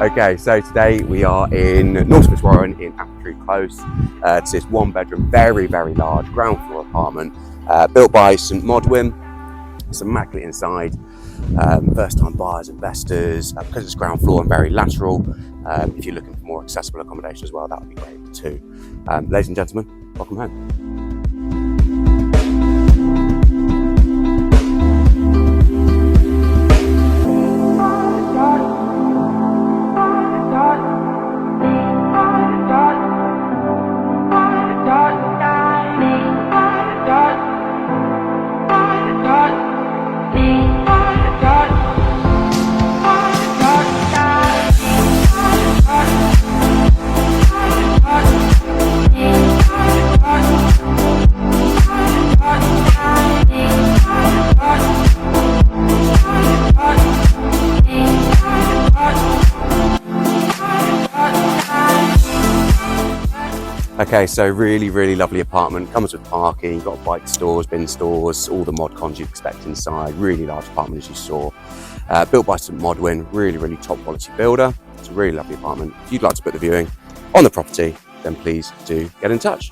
Okay, so today we are in Norton, Fitzwarren in Appletree Close. It's this one-bedroom, very large ground floor apartment built by St Modwin. It's immaculate inside. First-time buyers, investors, because it's ground floor and very lateral. If you're looking for more accessible accommodation as well, that would be great too. Ladies and gentlemen, welcome home. Okay, so really lovely apartment. Comes with parking, you've got bike stores, bin stores, all the mod cons you'd expect inside. Really large apartment, as you saw. Built by St Modwin, really top quality builder. It's a really lovely apartment. If you'd like to book the viewing on the property, then please do get in touch.